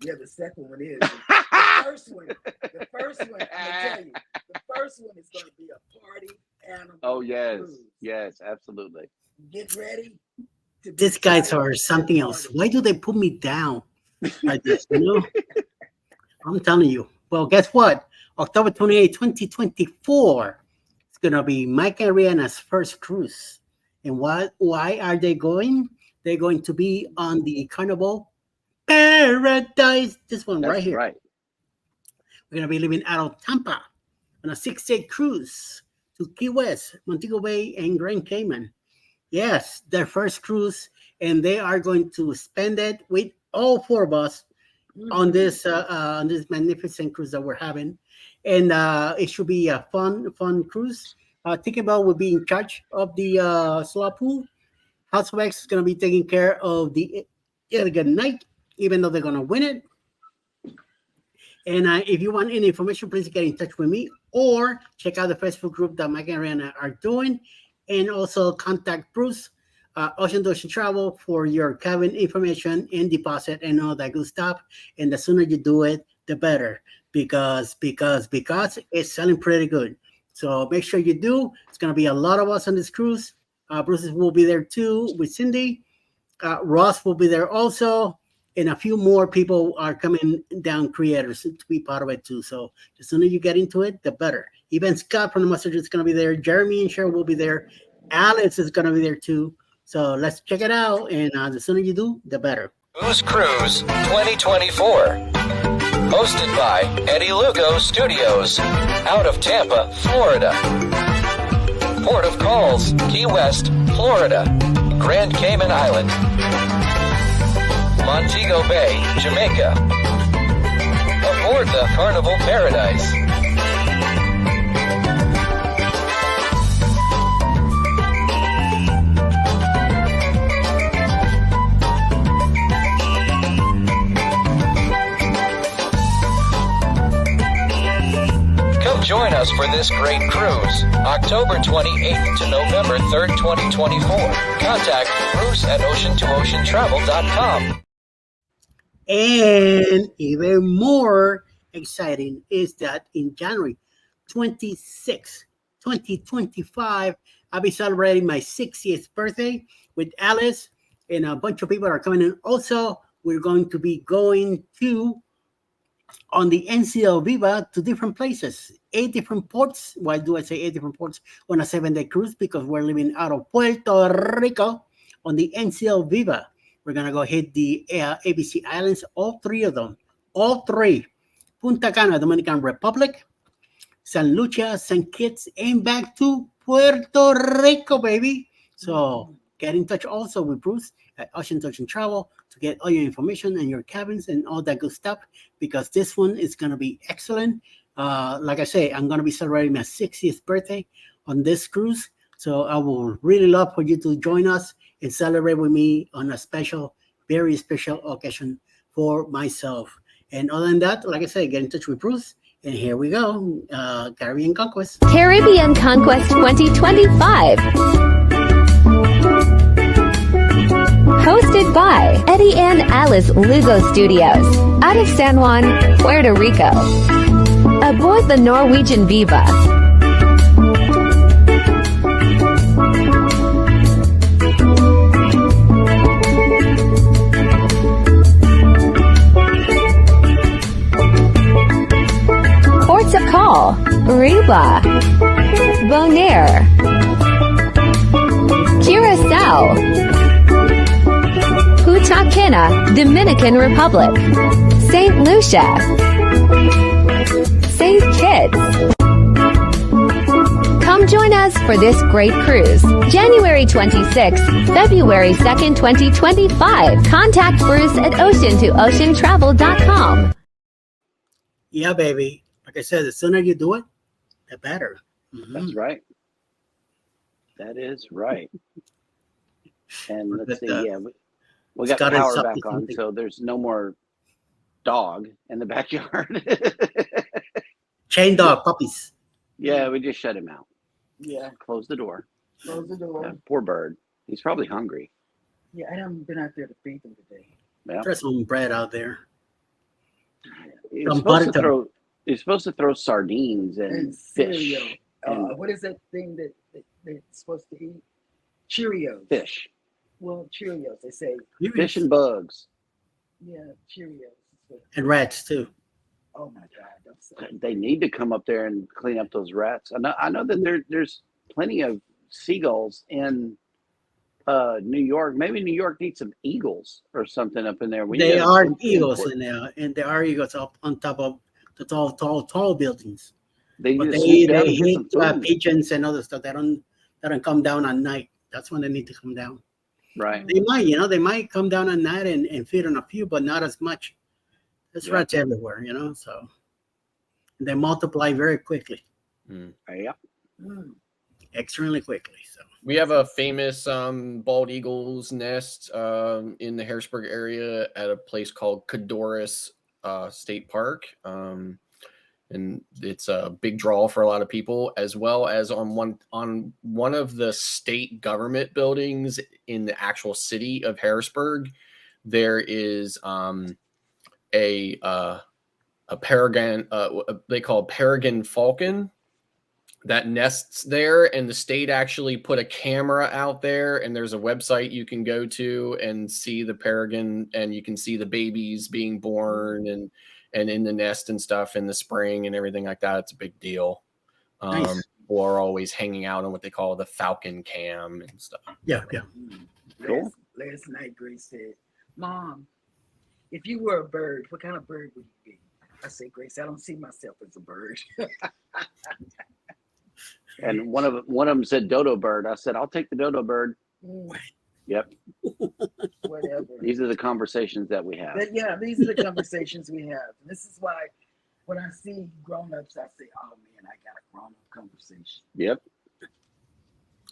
Yeah, the second one is. The first one, I'm gonna tell you, the first one is gonna be a party animal. Oh yes, cruise. yes, absolutely. Get ready. These guys are something else. Why do they put me down like this? You know, I'm telling you. Well, guess what? October 28, 2024, it's gonna be Mike and Rihanna's first cruise. And why are they going? They're going to be on the Carnival Paradise. This one right here. Right. We're gonna be leaving out of Tampa on a 6-day cruise to Key West, Montego Bay, and Grand Cayman. Yes, their first cruise, and they are going to spend it with all four of us on this magnificent cruise that we're having, and it should be a fun cruise. Tinkerbell will be in charge of the slot pool. House of X is going to be taking care of the Elegant Night, even though they're going to win it. And if you want any information, please get in touch with me or check out the Facebook group that Mike and Rihanna are doing, and also contact Bruce, Ocean to Ocean Travel, for your cabin information and deposit and all that good stuff. And the sooner you do it, the better, because it's selling pretty good. So make sure you do. It's going to be a lot of us on this cruise. Bruce will be there too with Cindy. Ross will be there also. And a few more people are coming down, creators, to be part of it too. So the sooner you get into it, the better. Even Scott from the Mustard is going to be there. Jeremy and Cheryl will be there. Alex is going to be there too. So let's check it out. And the sooner you do, the better. Who's Cruise 2024. Hosted by Eddie Lugo Studios, out of Tampa, Florida. Port of calls, Key West, Florida. Grand Cayman Island. Montego Bay, Jamaica. Aboard the Carnival Paradise. Come join us for this great cruise, October 28th to November 3rd, 2024. Contact cruise@ocean2oceantravel.com. And even more exciting is that in January 26, 2025, I'll be celebrating my 60th birthday with Alice, and a bunch of people are coming in. Also, we're going to be going to on the NCL Viva to different places, 8 different ports. Why do I say 8 different ports on a 7-day cruise? Because we're leaving out of Puerto Rico on the NCL Viva. We're going to go hit the ABC Islands, all 3 of them, all 3. Punta Cana, Dominican Republic, San Lucia, St. Kitts, and back to Puerto Rico, baby. So get in touch also with Bruce at Ocean to Ocean Travel to get all your information and your cabins and all that good stuff, because this one is going to be excellent. Like I say, I'm going to be celebrating my 60th birthday on this cruise. So I will really love for you to join us and celebrate with me on a special, very special occasion for myself. And other than that, like I said, get in touch with Bruce. And here we go, Caribbean Conquest. Caribbean Conquest 2025. Hosted by Eddie and Alice Lugo Studios, out of San Juan, Puerto Rico. Aboard the Norwegian Viva. Ports of call, Riba, Bonaire, Curacao, Punta Cana, Dominican Republic, St. Lucia, St. Kitts. Come join us for this great cruise, January 26th, February 2nd, 2025. Contact Bruce at ocean2oceantravel.com. Yeah, baby. Like I said, the sooner you do it, the better. That's right. That is right. And let's see, yeah, we got the power back on, so there's no more dog in the backyard. Chain dog puppies. Yeah, we just shut him out. Yeah. Close the door. Close the door. Yeah, poor bird. He's probably hungry. Yeah, I haven't been out there to feed them today. Yeah. There's some bread out there. You're supposed to throw sardines and fish. Cereal. What is that thing that they're supposed to eat? Cheerios. Fish. Well, Cheerios, they say. Fish and bugs. Yeah, Cheerios. And rats, too. Oh, my God. They need to come up there and clean up those rats. I know that there's plenty of seagulls in New York. Maybe New York needs some eagles or something up in there. There are eagles in there, and there are eagles up on top of the tall buildings. They hate pigeons and other stuff. They don't come down at night. That's when they need to come down. Right. They might come down at night and feed on a few, but not as much. There's rats everywhere, so they multiply very quickly. Yeah. Extremely quickly. So we have a famous bald eagle's nest in the Harrisburg area at a place called Cadorus State Park. And it's a big draw for a lot of people, as well as on one of the state government buildings in the actual city of Harrisburg, there is a peregrine, they call peregrine falcon that nests there, and the state actually put a camera out there, and there's a website you can go to and see the peregrine, and you can see the babies being born and in the nest and stuff in the spring and everything like that. It's a big deal. Nice. People are always hanging out on what they call the falcon cam and stuff. Yeah. Cool. Last night, Grace said, "Mom, if you were a bird, what kind of bird would you be?" I said, "Grace, I don't see myself as a bird." And one of them said dodo bird. I said, I'll take the dodo bird. Yep. Whatever. These are the conversations that we have. But yeah, these are the conversations we have. And this is why when I see grown-ups, I say, "Oh man, I got a grown-up conversation." Yep.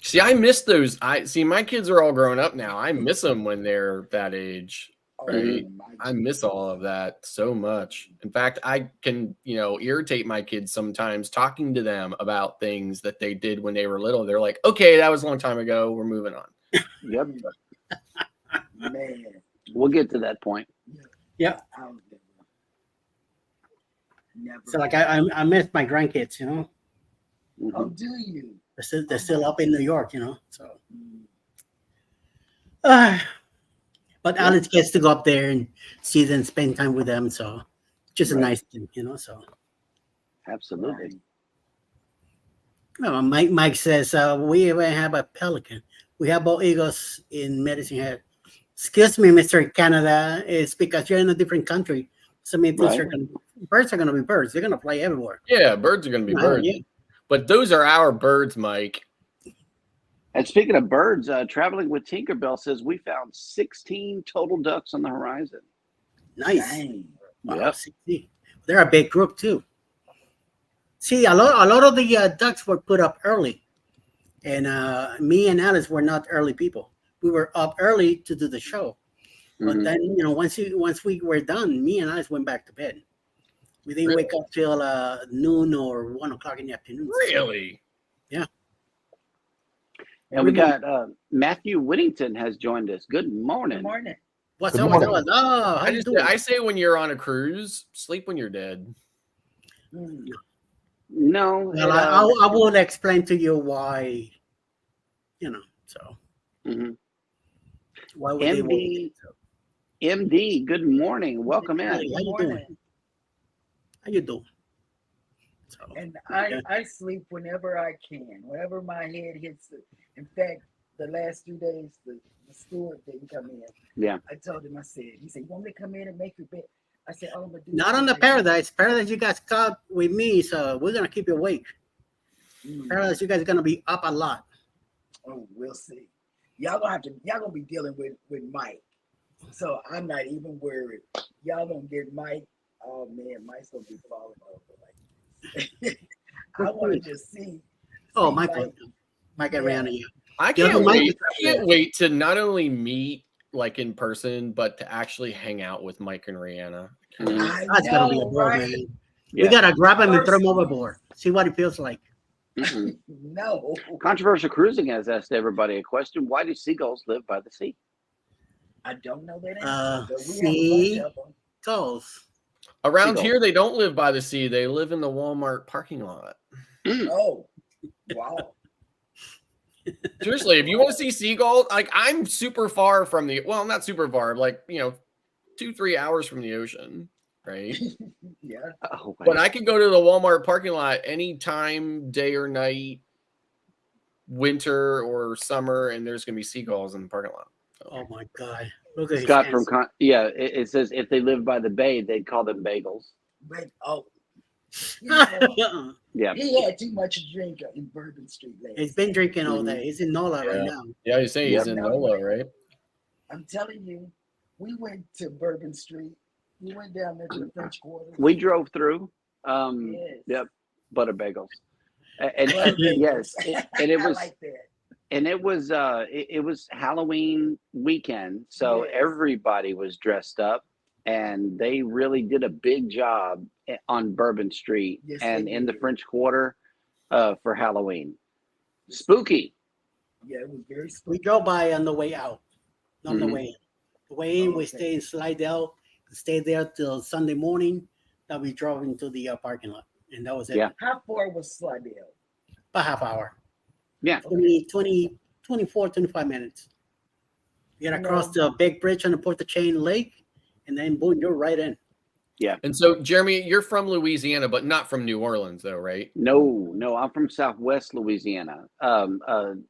See, I miss those. My kids are all grown up now. I miss them when they're that age. Right? I miss all of that so much. In fact, I can, irritate my kids sometimes talking to them about things that they did when they were little. They're like, okay, that was a long time ago. We're moving on. Yep. Man. We'll get to that point. Yeah. Never. So like I miss my grandkids, Oh, do you? They're still up in New York, so. But Alex gets to go up there and see them, spend time with them. So just a nice thing, so. Absolutely. Well, Mike says, we even have a pelican. We have bald eagles in Medicine Hat. Excuse me, Mr. Canada. It's because you're in a different country. So many things birds are going to be birds. They're going to fly everywhere. Yeah, birds are going to be birds. Yeah. But those are our birds, Mike. And speaking of birds, Traveling with Tinkerbell says we found 16 total ducks on the horizon. Nice. Wow, yep. 16. They're a big group too. See, a lot of the ducks were put up early. And me and Alice were not early people. We were up early to do the show. But then, once we were done, me and Alice went back to bed. We didn't wake up till noon or 1 o'clock in the afternoon. Really? Yeah. And we got Matthew Whittington has joined us. Good morning. Good morning. What's up? Oh, I say when you're on a cruise, sleep when you're dead. No. Well, I will explain to you why, so. Why would MD, good morning. Welcome in. How you doing? How you doing? So, and I sleep whenever I can, whenever my head hits it. In fact, the last 2 days, the steward didn't come in. Yeah. I told him, he said, "You want me to come in and make your bed?" I said, "Oh, I'm gonna do not on the Paradise. Paradise, you guys caught with me, so we're gonna keep you awake. Paradise, you guys are gonna be up a lot. Oh, we'll see. Y'all gonna be dealing with Mike. So I'm not even worried. Y'all gonna get Mike. Oh man, Mike's gonna be falling over like I want to just see. Oh, Mike around here. I can't wait to not only meet like in person, but to actually hang out with Mike and Rihanna. That's gonna be a ball, man. Yeah. We gotta grab him and throw him overboard. See what it feels like. No. Controversial Cruising has asked everybody a question. Why do seagulls live by the sea? I don't know that answer. Seagulls. Around here, they don't live by the sea. They live in the Walmart parking lot. Oh, wow. Seriously, if you want to see seagulls, like I'm super far from not super far, like 2-3 hours from the ocean, right? Yeah. Oh, but I can go to the Walmart parking lot anytime, day or night, winter or summer, and there's gonna be seagulls in the parking lot. Oh my God! Look at Scott from it says if they live by the bay, they'd call them bagels. Yeah. He had too much to drink in Bourbon Street lately. He's been drinking all day. He's in NOLA right now. Yeah, you say he's in NOLA, right? I'm telling you, we went to Bourbon Street. We went down there to the French Quarter. We drove through. Yes. Yep, butter bagels. And yes, and it was. I like that. And it was Halloween weekend, so everybody was dressed up, and they really did a big job on Bourbon Street and in the French Quarter for Halloween. Spooky. Yeah, it was very spooky. We drove by on the way out, not the way in. The way in, we stayed in Slidell, stayed there till Sunday morning. Then we drove into the parking lot, and that was it. Yeah. How far was Slidell? About half hour. Yeah. 24, 25 minutes. You got to cross the big bridge on the Port-au-Chain Lake, and then boom, you're right in. And so, Jeremy, you're from Louisiana, but not from New Orleans, though, right? No, I'm from Southwest Louisiana.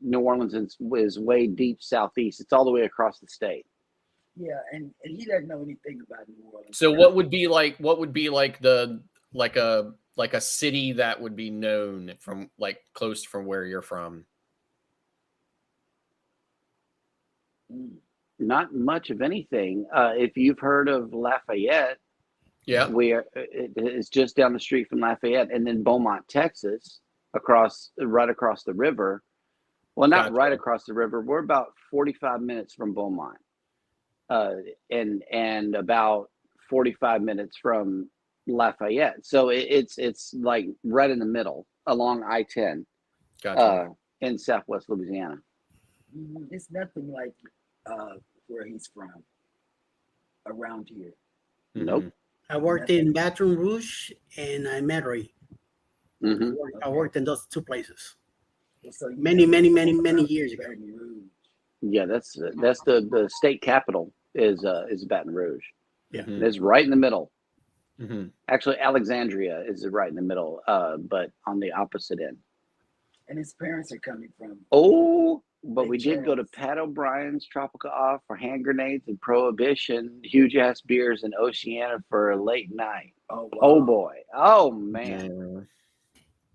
New Orleans is way deep southeast. It's all the way across the state. Yeah, and he doesn't know anything about New Orleans. So, what would be like a city that would be known from like close from where you're from? Not much of anything. If you've heard of Lafayette, Yeah, it's just down the street from Lafayette, and then Beaumont, Texas, right across the river. Well, not Gotcha. right across the river. We're about 45 minutes from Beaumont, and about 45 minutes from Lafayette. So it's like right in the middle along I-10, Gotcha. in Southwest Louisiana. It's nothing like where he's from around here. Nope. I worked in Baton Rouge and Metairie. Mm-hmm. I worked in those two places So many years ago. Yeah, that's the state capital is Baton Rouge. Yeah. It's right in the middle. Mm-hmm. Actually, Alexandria is right in the middle, but on the opposite end. And his parents are coming from. But we did go to Pat O'Brien's Tropical Off for hand grenades and Prohibition, huge ass beers in Oceana for a late night. Oh, wow. Oh boy. Oh man.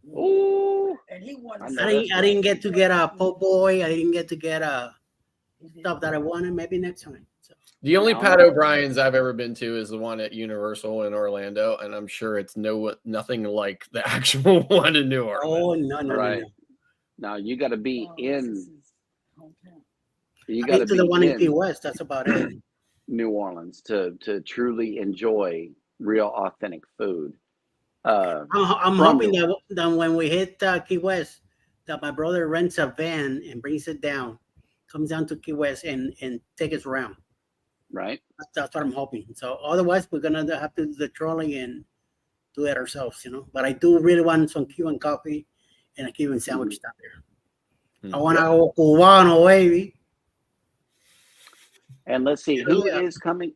Ooh. And he won. I didn't get to get a po' boy. I didn't get to get stuff that I wanted. Maybe next time. So. The only Pat O'Brien's I've ever been to is the one at Universal in Orlando, and I'm sure it's nothing like the actual one in New Orleans. Oh no. Right. Now you got to be in. You I got to went to be the one in in Key West. That's about it. New Orleans to truly enjoy real authentic food. I'm hoping that when we hit Key West, that my brother rents a van and brings it down, comes down to Key West and take us around. Right. That's what I'm hoping. So otherwise, we're gonna have to do the trolley and do it ourselves, But I do really want some Cuban coffee and a Cuban sandwich down there. I want a Cubano, baby. And let's see who is coming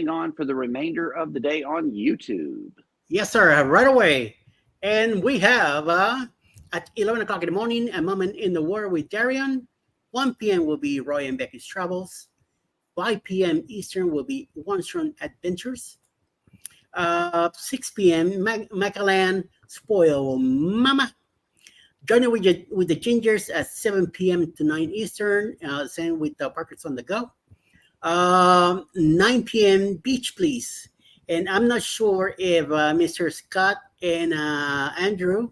on for the remainder of the day on YouTube. Yes, sir. Right away. And we have at 11 o'clock in the morning, A Moment in the War with Darian. 1 p.m. will be Roy and Becky's Travels. 5 p.m. Eastern will be J&S Adventures. 6 p.m. Macalan Spoil Mama. Joining with the Gingers at 7 p.m. to 9 Eastern. Same with the Parkers on the Go. 9 p.m. Beach Please. And I'm not sure if Mr. Scott and Andrew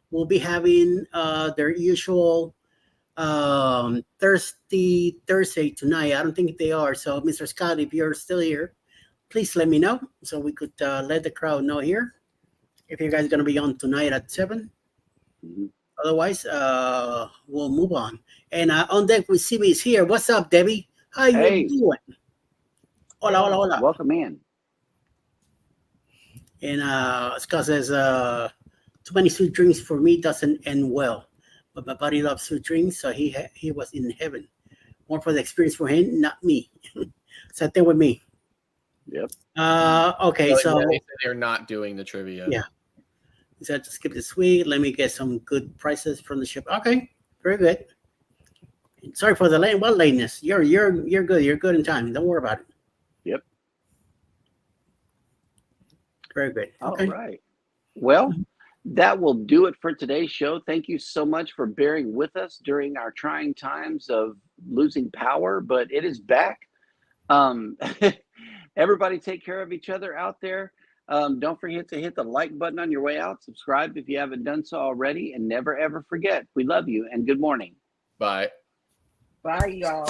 will be having their usual Thursday tonight. I don't think they are. So, Mr. Scott, if you're still here, please let me know so we could let the crowd know here if you guys are going to be on tonight at 7. Mm-hmm. Otherwise, we'll move on. And on deck with CB is here. What's up, Debbie? How you doing? Hola. Welcome in. And Scott says, too many sweet drinks for me doesn't end well. But my buddy loves sweet drinks, so he was in heaven. More for the experience for him, not me. So there with me. Yep. Okay, so they're not doing the trivia. Yeah. So just skip this week. Let me get some good prices from the ship. Okay, very good. Sorry for the lateness. You're good. You're good in time. Don't worry about it. Yep. Very good. Okay. All right. Well, that will do it for today's show. Thank you so much for bearing with us during our trying times of losing power, but it is back. Everybody take care of each other out there. Don't forget to hit the like button on your way out. Subscribe if you haven't done so already. And never, ever forget, we love you and good morning. Bye. Bye, y'all.